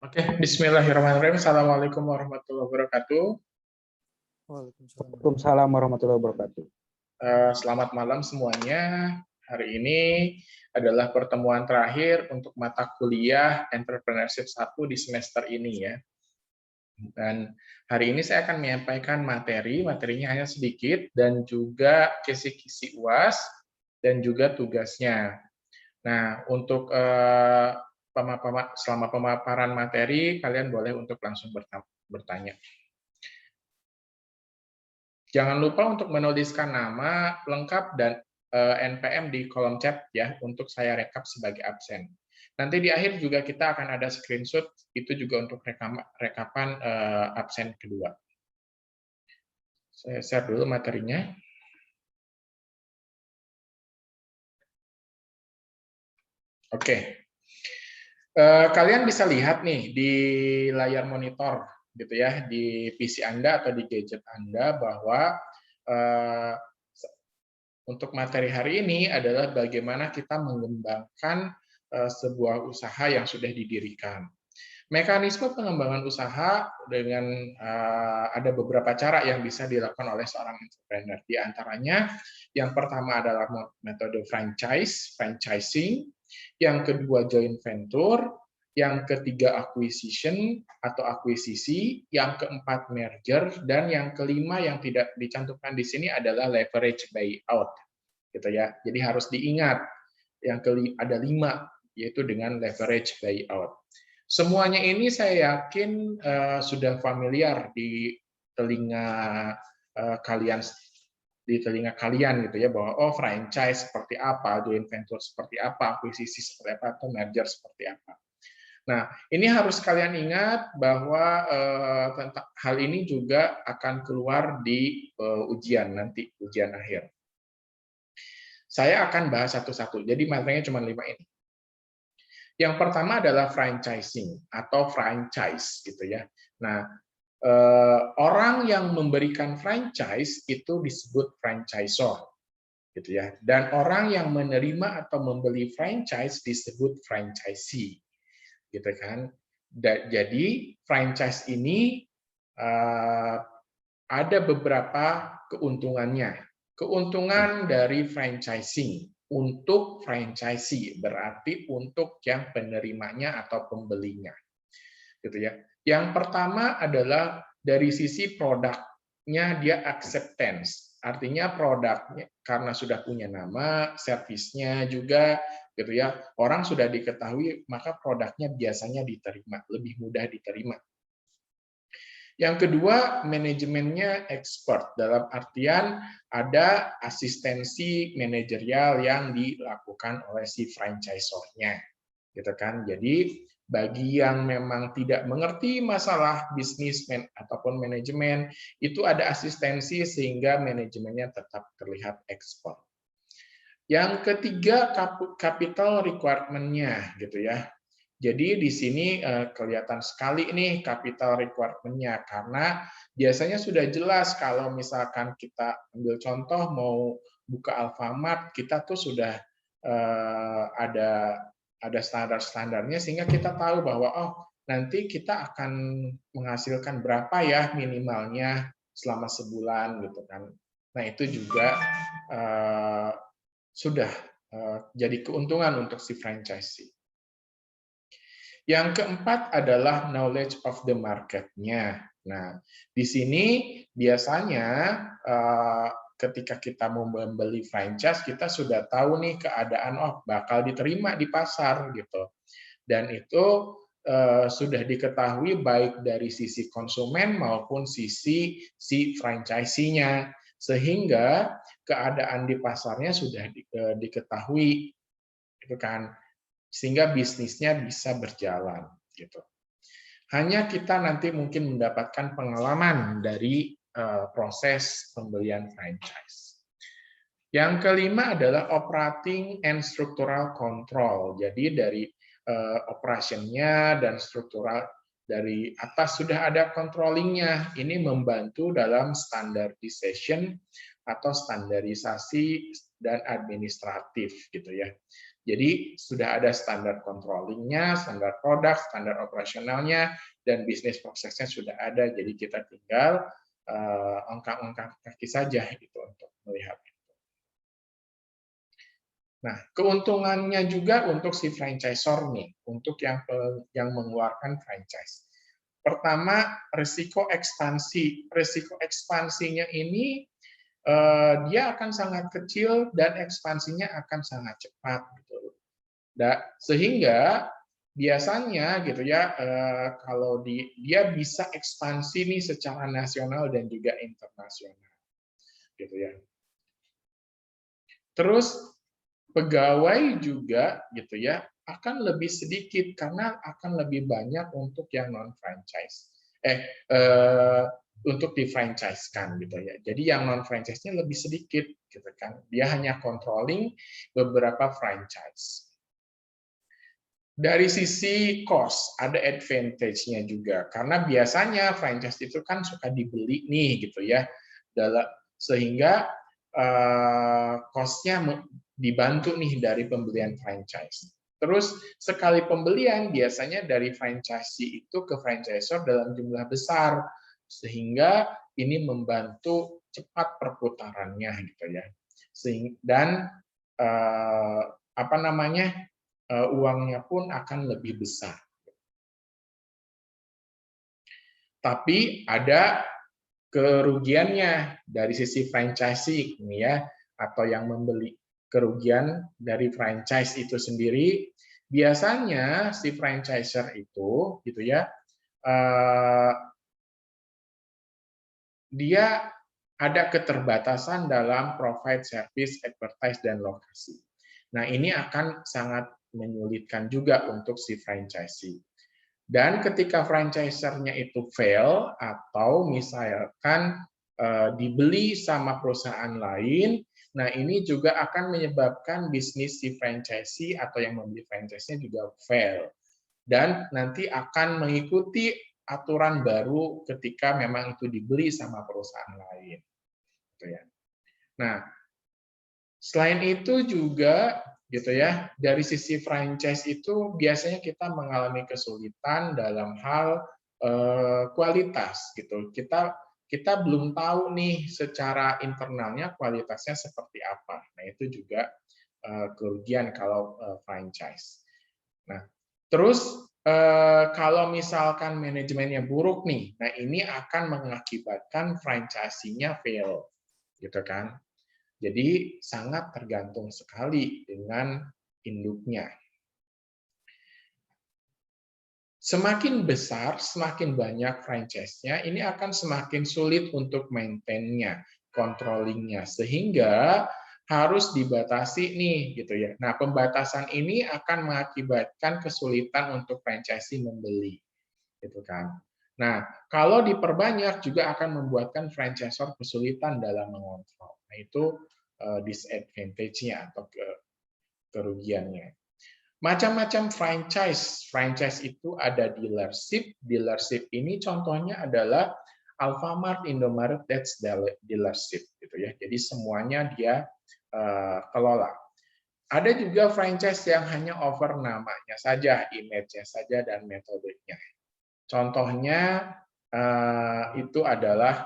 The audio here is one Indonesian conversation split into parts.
Oke, bismillahirrahmanirrahim. Assalamualaikum warahmatullahi wabarakatuh. Waalaikumsalam warahmatullahi wabarakatuh. Selamat malam semuanya. Hari ini adalah pertemuan terakhir untuk mata kuliah Entrepreneurship 1 di semester ini ya. Dan hari ini saya akan menyampaikan materinya hanya sedikit, dan juga kisi-kisi UAS, dan juga tugasnya. Nah, untuk selama pemaparan materi, kalian boleh untuk langsung bertanya. Jangan lupa untuk menuliskan nama lengkap dan NPM di kolom chat ya, untuk saya rekap sebagai absen. Nanti di akhir juga kita akan ada screenshot, itu juga untuk rekapan absen kedua. Saya share dulu materinya. Oke. Kalian bisa lihat nih di layar monitor gitu ya, di PC Anda atau di gadget Anda, bahwa untuk materi hari ini adalah bagaimana kita mengembangkan sebuah usaha yang sudah didirikan. Mekanisme pengembangan usaha dengan ada beberapa cara yang bisa dilakukan oleh seorang entrepreneur. Di antaranya, yang pertama adalah metode franchising, yang kedua joint venture, yang ketiga acquisition atau akuisisi, yang keempat merger, dan yang kelima yang tidak dicantumkan di sini adalah leverage buyout, gitu ya. Jadi harus diingat, yang ada 5, yaitu dengan leverage buyout. Semuanya ini saya yakin sudah familiar di telinga kalian, gitu ya, bahwa oh, franchise seperti apa, joint venture seperti apa, akuisisi seperti apa, atau merger seperti apa. Nah, ini harus kalian ingat bahwa tentang hal ini juga akan keluar di ujian nanti, ujian akhir. Saya akan bahas satu-satu, jadi materinya cuma 5 ini. Yang pertama adalah franchising atau franchise, gitu ya. Nah, orang yang memberikan franchise itu disebut franchisor, gitu ya. Dan orang yang menerima atau membeli franchise disebut franchisee, gitu kan. Jadi franchise ini ada beberapa keuntungannya. Keuntungan dari franchising untuk franchisee berarti untuk yang penerimanya atau pembelinya, gitu ya. Yang pertama adalah dari sisi produknya, dia acceptance, artinya produknya karena sudah punya nama, servisnya juga, gitu ya, orang sudah diketahui, maka produknya biasanya diterima, lebih mudah diterima. Yang kedua, manajemennya expert, dalam artian ada asistensi manajerial yang dilakukan oleh si franchisornya, gitu kan. Jadi bagi yang memang tidak mengerti masalah bisnis ataupun manajemen, itu ada asistensi sehingga manajemennya tetap terlihat expert. Yang ketiga, capital requirement-nya, gitu ya. Jadi di sini kelihatan sekali nih capital requirement-nya, karena biasanya sudah jelas kalau misalkan kita ambil contoh mau buka Alfamart, kita tuh sudah ada standar-standarnya, sehingga kita tahu bahwa oh, nanti kita akan menghasilkan berapa ya minimalnya selama sebulan, gitu kan. Nah, itu juga sudah jadi keuntungan untuk si franchisee. Yang keempat adalah knowledge of the market-nya. Nah, di sini biasanya ketika kita mau membeli franchise, kita sudah tahu nih keadaan, oh, bakal diterima di pasar, gitu. Dan itu sudah diketahui baik dari sisi konsumen maupun sisi si franchisee-nya, sehingga keadaan di pasarnya sudah diketahui, gitu kan, sehingga bisnisnya bisa berjalan, gitu. Hanya kita nanti mungkin mendapatkan pengalaman dari proses pembelian franchise. Yang kelima adalah operating and structural control. Jadi dari operasinya dan struktural dari atas sudah ada controllingnya. Ini membantu dalam standardization atau standarisasi dan administratif gitu ya. Jadi sudah ada standar controllingnya, standar produk, standar operasionalnya, dan bisnis prosesnya sudah ada. Jadi kita tinggal angkat-angkat kaki saja gitu untuk melihat. Nah, keuntungannya juga untuk si franchisor nih, untuk yang mengeluarkan franchise. Pertama, risiko ekspansi. Risiko ekspansinya ini dia akan sangat kecil dan ekspansinya akan sangat cepat gitu. Sehingga biasanya gitu ya kalau dia bisa ekspansi nih secara nasional dan juga internasional gitu ya. Terus pegawai juga gitu ya akan lebih sedikit karena akan lebih banyak untuk yang non franchise untuk di franchise-kan gitu ya. Jadi yang non franchise-nya lebih sedikit gitu kan. Dia hanya controlling beberapa franchise. Dari sisi cost ada advantage-nya juga karena biasanya franchise itu kan suka dibeli nih gitu ya. Sehingga cost-nya dibantu nih dari pembelian franchise. Terus sekali pembelian biasanya dari franchisee itu ke franchisor dalam jumlah besar sehingga ini membantu cepat perputarannya gitu ya. Dan apa namanya uangnya pun akan lebih besar. Tapi ada kerugiannya dari sisi franchisee ini ya, atau yang membeli. Kerugian dari franchise itu sendiri biasanya si franchisor itu gitu ya dia ada keterbatasan dalam provide service, advertise, dan lokasi. Nah, ini akan sangat menyulitkan juga untuk si franchisee. Dan ketika franchisernya itu fail atau misalkan dibeli sama perusahaan lain, nah ini juga akan menyebabkan bisnis si franchisee atau yang membeli franchise-nya juga fail. Dan nanti akan mengikuti aturan baru ketika memang itu dibeli sama perusahaan lain. Nah, selain itu juga gitu ya, dari sisi franchise itu biasanya kita mengalami kesulitan dalam hal kualitas gitu. Kita belum tahu nih secara internalnya kualitasnya seperti apa. Nah, itu juga kerugian kalau franchise. Nah, terus kalau misalkan manajemennya buruk nih, nah ini akan mengakibatkan franchise-nya fail, gitu kan? Jadi sangat tergantung sekali dengan induknya. Semakin besar, semakin banyak franchise-nya, ini akan semakin sulit untuk maintain-nya, controlling-nya, sehingga harus dibatasi nih gitu ya. Nah, pembatasan ini akan mengakibatkan kesulitan untuk franchisee membeli, gitu kan. Nah, kalau diperbanyak juga akan membuatkan franchisor kesulitan dalam mengontrol. Nah, itu disadvantage-nya atau kerugiannya. Macam-macam franchise. Franchise itu ada dealership. Dealership ini contohnya adalah Alfamart, Indomaret, that's dealership gitu ya. Jadi semuanya dia kelola. Ada juga franchise yang hanya over namanya saja, image-nya saja dan metodenya. Contohnya itu adalah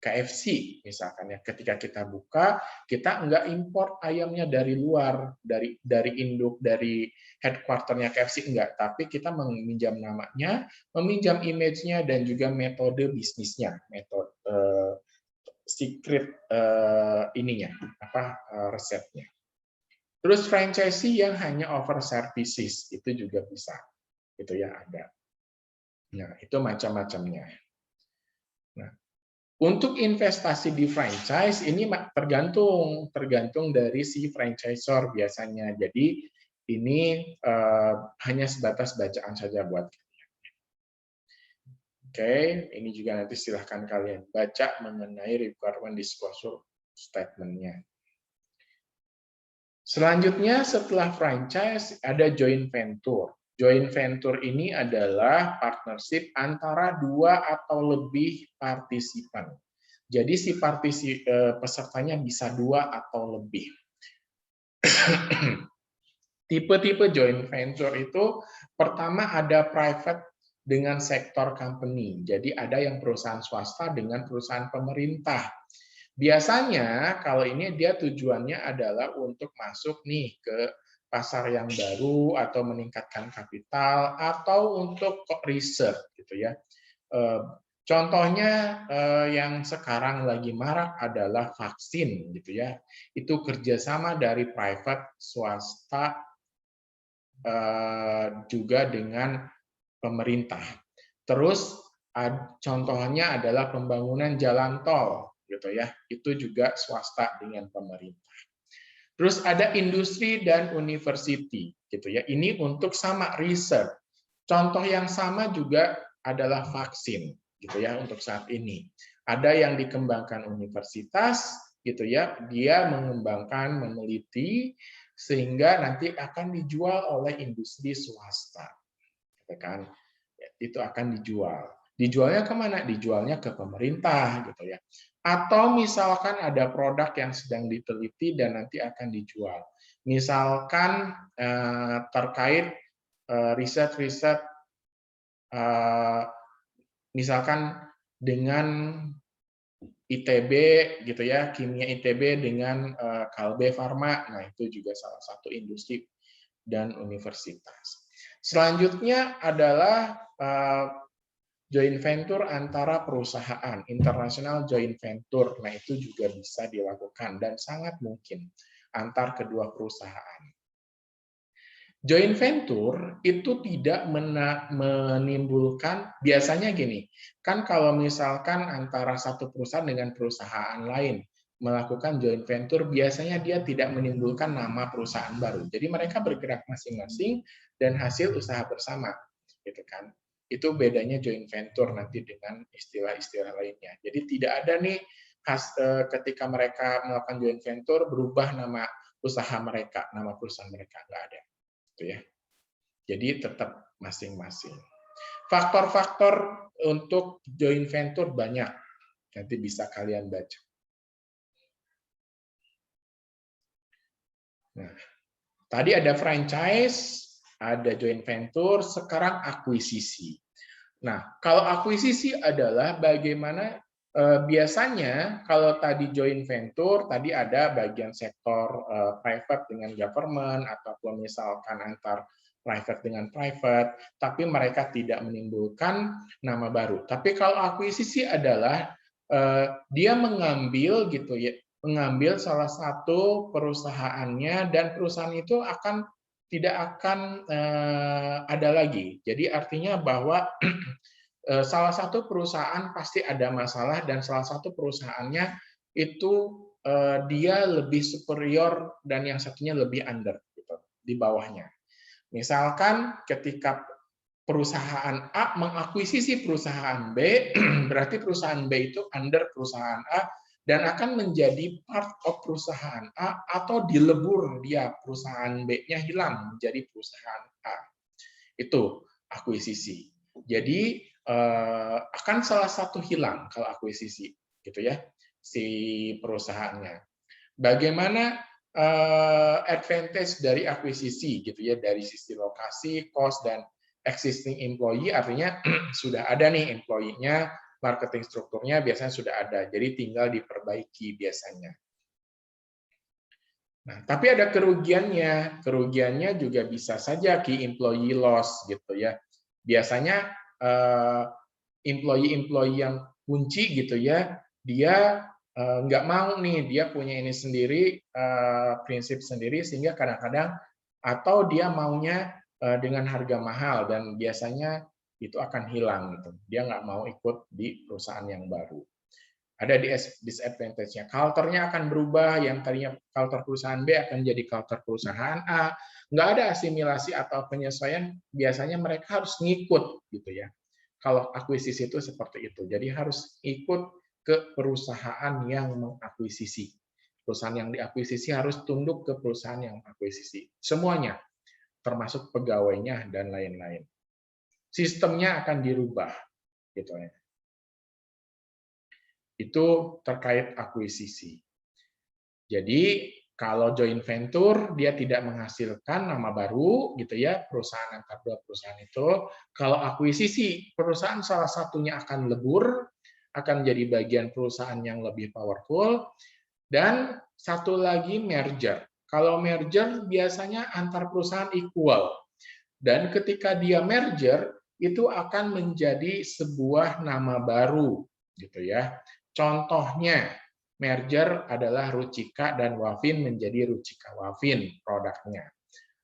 KFC misalkan ya, ketika kita buka kita nggak import ayamnya dari luar, dari induk, dari headquarternya KFC enggak, tapi kita meminjam namanya, meminjam image-nya dan juga metode bisnisnya, metode secret ininya resepnya. Terus franchisee yang hanya over services itu juga bisa, itu ya ada. Nah itu macam-macamnya. Nah, untuk investasi di franchise ini tergantung dari si franchisor biasanya. Jadi ini hanya sebatas bacaan saja buat kalian. Oke, ini juga nanti silahkan kalian baca mengenai requirement disclosure statement-nya. Selanjutnya setelah franchise ada joint venture. Joint venture ini adalah partnership antara 2 atau lebih partisipan. Jadi si pesertanya bisa 2 atau lebih. Tipe-tipe joint venture itu pertama ada private dengan sektor company. Jadi ada yang perusahaan swasta dengan perusahaan pemerintah. Biasanya kalau ini dia tujuannya adalah untuk masuk nih ke pasar yang baru atau meningkatkan kapital atau untuk riset gitu ya. Contohnya yang sekarang lagi marak adalah vaksin gitu ya. Itu kerjasama dari private, swasta, juga dengan pemerintah. Terus contohnya adalah pembangunan jalan tol gitu ya. Itu juga swasta dengan pemerintah. Terus ada industri dan university gitu ya. Ini untuk sama riset. Contoh yang sama juga adalah vaksin gitu ya untuk saat ini. Ada yang dikembangkan universitas gitu ya, dia mengembangkan, meneliti sehingga nanti akan dijual oleh industri swasta. Gitu kan? Itu akan dijual. Dijualnya kemana? Dijualnya ke pemerintah gitu ya. Atau misalkan ada produk yang sedang diteliti dan nanti akan dijual. Misalkan terkait riset-riset, misalkan dengan ITB gitu ya, kimia ITB dengan Kalbe Farma. Nah, itu juga salah satu industri dan universitas. Selanjutnya adalah joint venture antara perusahaan, international joint venture. Nah, itu juga bisa dilakukan dan sangat mungkin antar kedua perusahaan. Joint venture itu tidak menimbulkan, biasanya gini, kan kalau misalkan antara satu perusahaan dengan perusahaan lain melakukan joint venture, biasanya dia tidak menimbulkan nama perusahaan baru. Jadi mereka bergerak masing-masing dan hasil usaha bersama, gitu kan. Itu bedanya joint venture nanti dengan istilah-istilah lainnya. Jadi tidak ada nih ketika mereka melakukan joint venture berubah nama usaha mereka, nama perusahaan mereka, nggak ada. Ya. Jadi tetap masing-masing. Faktor-faktor untuk joint venture banyak. Nanti bisa kalian baca. Nah, tadi ada franchise, ada joint venture, sekarang akuisisi. Nah, kalau akuisisi adalah bagaimana biasanya kalau tadi joint venture, tadi ada bagian sektor private dengan government, ataupun misalkan antar private dengan private, tapi mereka tidak menimbulkan nama baru. Tapi kalau akuisisi adalah dia mengambil gitu ya, mengambil salah satu perusahaannya dan perusahaan itu tidak akan ada lagi. Jadi artinya bahwa salah satu perusahaan pasti ada masalah dan salah satu perusahaannya itu dia lebih superior dan yang satunya lebih under gitu, di bawahnya. Misalkan ketika perusahaan A mengakuisisi perusahaan B, berarti perusahaan B itu under perusahaan A dan akan menjadi part of perusahaan A atau dilebur dia perusahaan B-nya hilang menjadi perusahaan A. Itu akuisisi. Jadi akan salah satu hilang kalau akuisisi, gitu ya, si perusahaannya. Bagaimana advantage dari akuisisi, gitu ya, dari sisi lokasi, cost dan existing employee, artinya sudah ada nih employee-nya, marketing strukturnya biasanya sudah ada, jadi tinggal diperbaiki biasanya. Nah, tapi ada kerugiannya. Kerugiannya juga bisa saja key employee loss gitu ya. Biasanya employee yang kunci gitu ya, dia nggak mau nih, dia punya ini sendiri, prinsip sendiri, sehingga kadang-kadang atau dia maunya dengan harga mahal dan biasanya itu akan hilang gitu. Dia nggak mau ikut di perusahaan yang baru. Ada disadvantage-nya. Culture-nya akan berubah, yang tadinya culture perusahaan B akan jadi culture perusahaan A. Nggak ada asimilasi atau penyesuaian, biasanya mereka harus ngikut gitu ya. Kalau akuisisi itu seperti itu. Jadi harus ikut ke perusahaan yang mengakuisisi. Perusahaan yang diakuisisi harus tunduk ke perusahaan yang mengakuisisi. Semuanya, termasuk pegawainya dan lain-lain. Sistemnya akan dirubah gitu ya. Itu terkait akuisisi. Jadi kalau joint venture dia tidak menghasilkan nama baru gitu ya, perusahaan antar dua perusahaan itu. Kalau akuisisi, perusahaan salah satunya akan lebur, akan jadi bagian perusahaan yang lebih powerful. Dan satu lagi merger. Kalau merger biasanya antar perusahaan equal. Dan ketika dia merger itu akan menjadi sebuah nama baru gitu ya. Contohnya merger adalah Ruchika dan Wafin menjadi Ruchika Wafin produknya.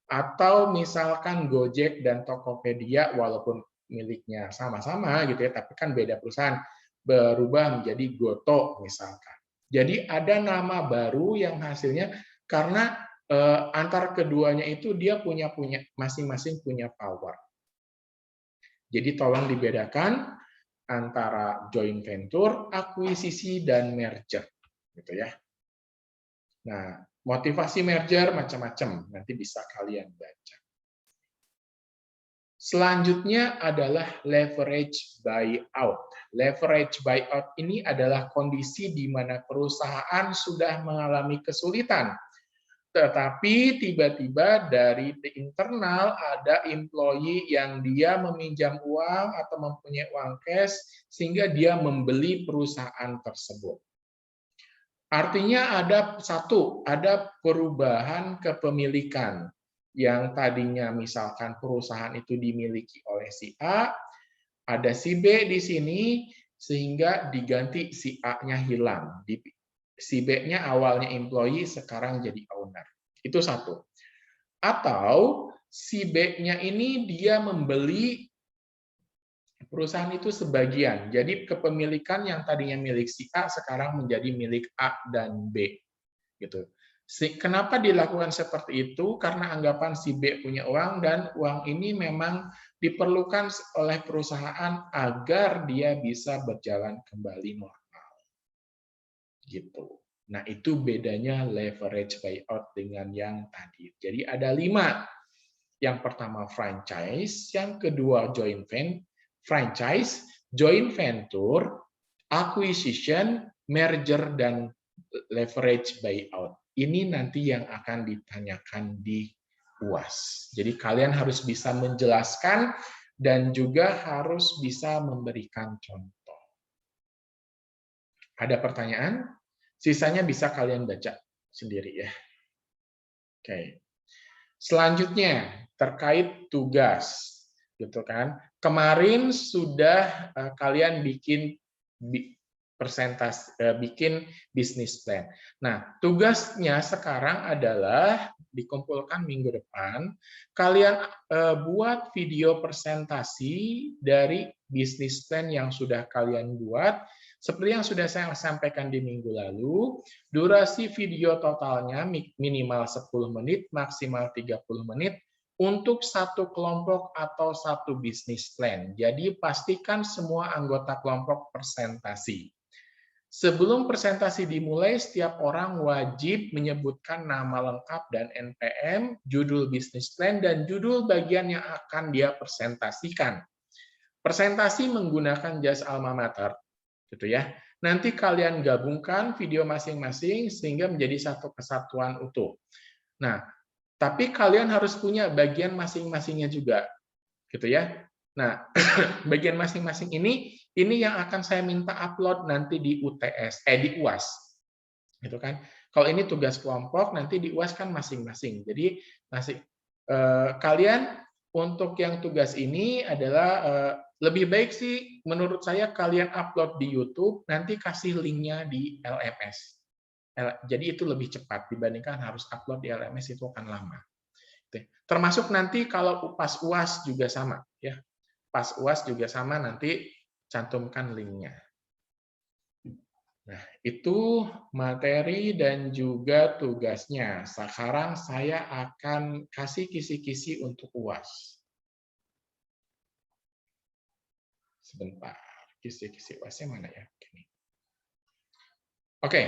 Atau misalkan Gojek dan Tokopedia walaupun miliknya sama-sama gitu ya, tapi kan beda perusahaan, berubah menjadi Goto misalkan. Jadi ada nama baru yang hasilnya karena antar keduanya itu dia punya masing-masing punya power. Jadi tolong dibedakan antara joint venture, akuisisi dan merger gitu ya. Nah, motivasi merger macam-macam, nanti bisa kalian baca. Selanjutnya adalah leverage buyout. Leverage buyout ini adalah kondisi di mana perusahaan sudah mengalami kesulitan, tetapi tiba-tiba dari internal ada employee yang dia meminjam uang atau mempunyai uang cash sehingga dia membeli perusahaan tersebut. Artinya ada perubahan kepemilikan yang tadinya misalkan perusahaan itu dimiliki oleh si A, ada si B di sini sehingga diganti si A-nya hilang. Si B-nya awalnya employee sekarang jadi owner. Itu satu. Atau si B-nya ini dia membeli perusahaan itu sebagian. Jadi kepemilikan yang tadinya milik si A sekarang menjadi milik A dan B. Gitu. Kenapa dilakukan seperti itu? Karena anggapan si B punya uang dan uang ini memang diperlukan oleh perusahaan agar dia bisa berjalan kembali normal. Gitu. Nah, itu bedanya leverage buyout dengan yang tadi. Jadi ada 5. Yang pertama franchise, yang kedua joint venture, franchise, joint venture, acquisition, merger, dan leverage buyout. Ini nanti yang akan ditanyakan di UAS. Jadi kalian harus bisa menjelaskan dan juga harus bisa memberikan contoh. Ada pertanyaan? Sisanya bisa kalian baca sendiri ya. Oke. Selanjutnya terkait tugas, gitu kan? Kemarin sudah kalian bikin bikin bisnis plan. Nah, tugasnya sekarang adalah dikumpulkan minggu depan, kalian buat video presentasi dari bisnis plan yang sudah kalian buat. Seperti yang sudah saya sampaikan di minggu lalu, durasi video totalnya minimal 10 menit, maksimal 30 menit, untuk satu kelompok atau satu bisnis plan. Jadi pastikan semua anggota kelompok presentasi. Sebelum presentasi dimulai, setiap orang wajib menyebutkan nama lengkap dan NPM, judul bisnis plan, dan judul bagian yang akan dia presentasikan. Presentasi menggunakan jas alma mater, gitu ya. Nanti kalian gabungkan video masing-masing sehingga menjadi satu kesatuan utuh. Nah, tapi kalian harus punya bagian masing-masingnya juga, gitu ya. Nah, bagian masing-masing ini yang akan saya minta upload nanti di di UAS, gitu kan. Kalau ini tugas kelompok, nanti di UAS kan masing-masing. Jadi kalian untuk yang tugas ini adalah lebih baik sih menurut saya kalian upload di YouTube, nanti kasih linknya di LMS. Jadi itu lebih cepat dibandingkan harus upload di LMS, itu akan lama. Termasuk nanti kalau pas UAS juga sama, ya. Pas UAS juga sama, nanti cantumkan linknya. Nah, itu materi dan juga tugasnya. Sekarang saya akan kasih kisi-kisi untuk UAS. Sebentar, kisi-kisi UAS-nya mana ya? Oke,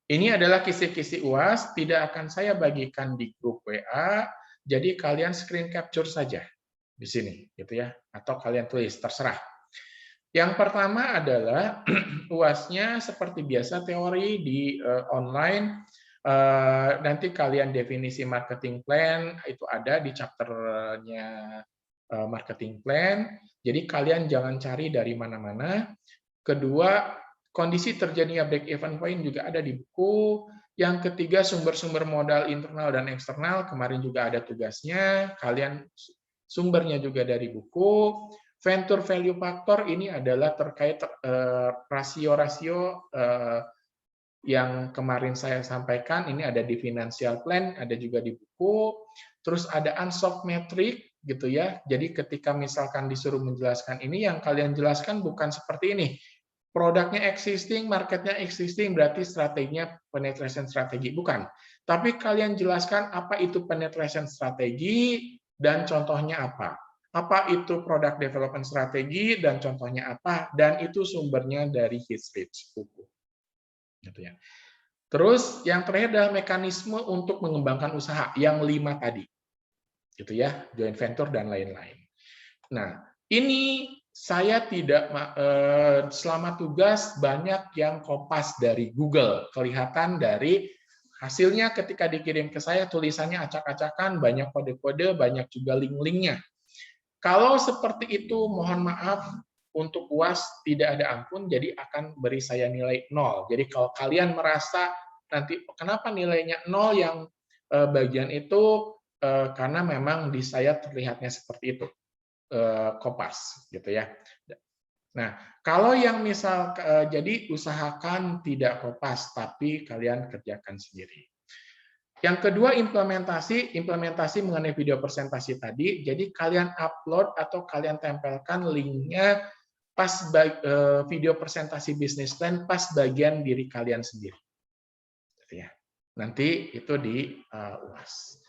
ini adalah kisi-kisi UAS. Tidak akan saya bagikan di grup WA, jadi kalian screen capture saja di sini, gitu ya, atau kalian tulis, terserah. Yang pertama adalah UAS-nya seperti biasa teori di online. Nanti kalian definisi marketing plan itu ada di chapter-nya marketing plan. Jadi kalian jangan cari dari mana-mana. Kedua, kondisi terjadinya break even point juga ada di buku. Yang ketiga, sumber-sumber modal internal dan eksternal. Kemarin juga ada tugasnya. Kalian sumbernya juga dari buku. Venture value factor ini adalah terkait rasio-rasio yang kemarin saya sampaikan. Ini ada di financial plan, ada juga di buku. Terus ada unsolved metric gitu ya. Jadi ketika misalkan disuruh menjelaskan ini, yang kalian jelaskan bukan seperti ini. Produknya existing, marketnya existing, berarti strateginya penetration strategi. Bukan. Tapi kalian jelaskan apa itu penetration strategi dan contohnya apa. Apa itu product development strategi dan contohnya apa. Dan itu sumbernya dari His-Rich buku. Gitu ya. Terus yang terakhir adalah mekanisme untuk mengembangkan usaha yang 5 tadi. Gitu ya, joint venture dan lain-lain. Nah, ini saya tidak selama tugas banyak yang kopas dari Google. Kelihatan dari hasilnya ketika dikirim ke saya tulisannya acak-acakan, banyak kode-kode, banyak juga link-linknya. Kalau seperti itu mohon maaf untuk UAS tidak ada ampun, jadi akan beri saya nilai 0. Jadi kalau kalian merasa nanti kenapa nilainya 0 yang bagian itu karena memang di saya terlihatnya seperti itu. Kopas gitu ya. Nah, kalau yang misal jadi usahakan tidak kopas tapi kalian kerjakan sendiri. Yang kedua implementasi mengenai video presentasi tadi. Jadi kalian upload atau kalian tempelkan linknya pas video presentasi bisnis plan pas bagian diri kalian sendiri. Gitu ya. Nanti itu di UAS.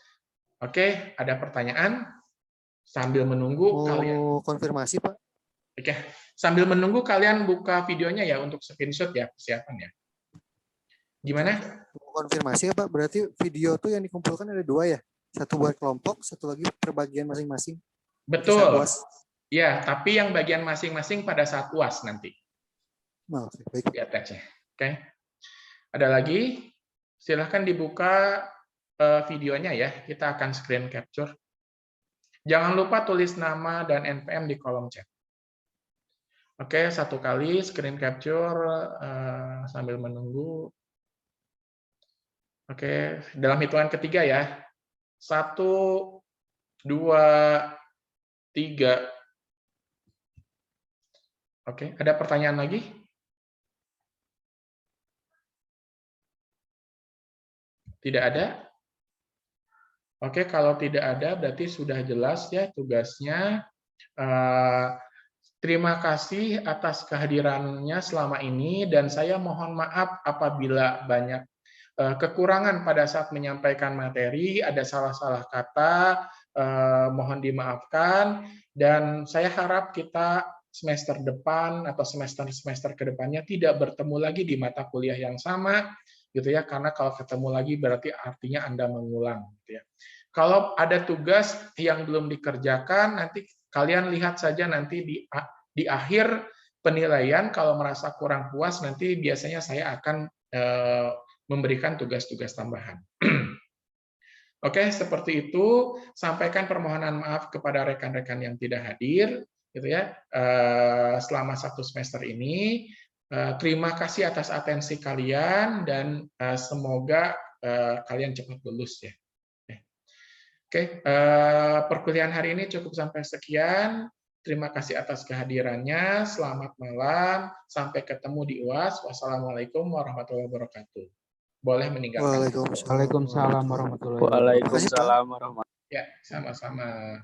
Oke, ada pertanyaan? Sambil menunggu kalian konfirmasi, Pak. Oke, sambil menunggu kalian buka videonya ya untuk screenshot ya, persiapan ya. Gimana? Konfirmasi ya Pak, berarti video tuh yang dikumpulkan ada 2 ya? Satu buat kelompok, satu lagi per bagian masing-masing. Betul. Ya, tapi yang bagian masing-masing pada saat UAS nanti. Oh, baik. Di attach-nya. Oke. Ada lagi? Silahkan dibuka videonya ya, kita akan screen capture. Jangan lupa tulis nama dan NPM di kolom chat. Oke, satu kali screen capture sambil menunggu. Oke, dalam hitungan ketiga ya. 1, 2, 3. Oke, ada pertanyaan lagi? Tidak ada? Oke, kalau tidak ada berarti sudah jelas ya tugasnya. Terima kasih atas kehadirannya selama ini dan saya mohon maaf apabila banyak kekurangan pada saat menyampaikan materi, ada salah-salah kata, mohon dimaafkan, dan saya harap kita semester depan atau semester-semester kedepannya tidak bertemu lagi di mata kuliah yang sama, gitu ya, karena kalau ketemu lagi berarti artinya Anda mengulang. Gitu ya. Kalau ada tugas yang belum dikerjakan, nanti kalian lihat saja nanti di akhir penilaian, kalau merasa kurang puas, nanti biasanya saya akan memberikan tugas-tugas tambahan. Oke, seperti itu. Sampaikan permohonan maaf kepada rekan-rekan yang tidak hadir, gitu ya. Selama 1 semester ini, terima kasih atas atensi kalian dan semoga kalian cepat lulus ya. Oke, perkuliahan hari ini cukup sampai sekian. Terima kasih atas kehadirannya. Selamat malam. Sampai ketemu di UAS. Wassalamualaikum warahmatullahi wabarakatuh. Boleh meninggalkan. Waalaikumsalam warahmatullahi wabarakatuh. Ya, sama-sama.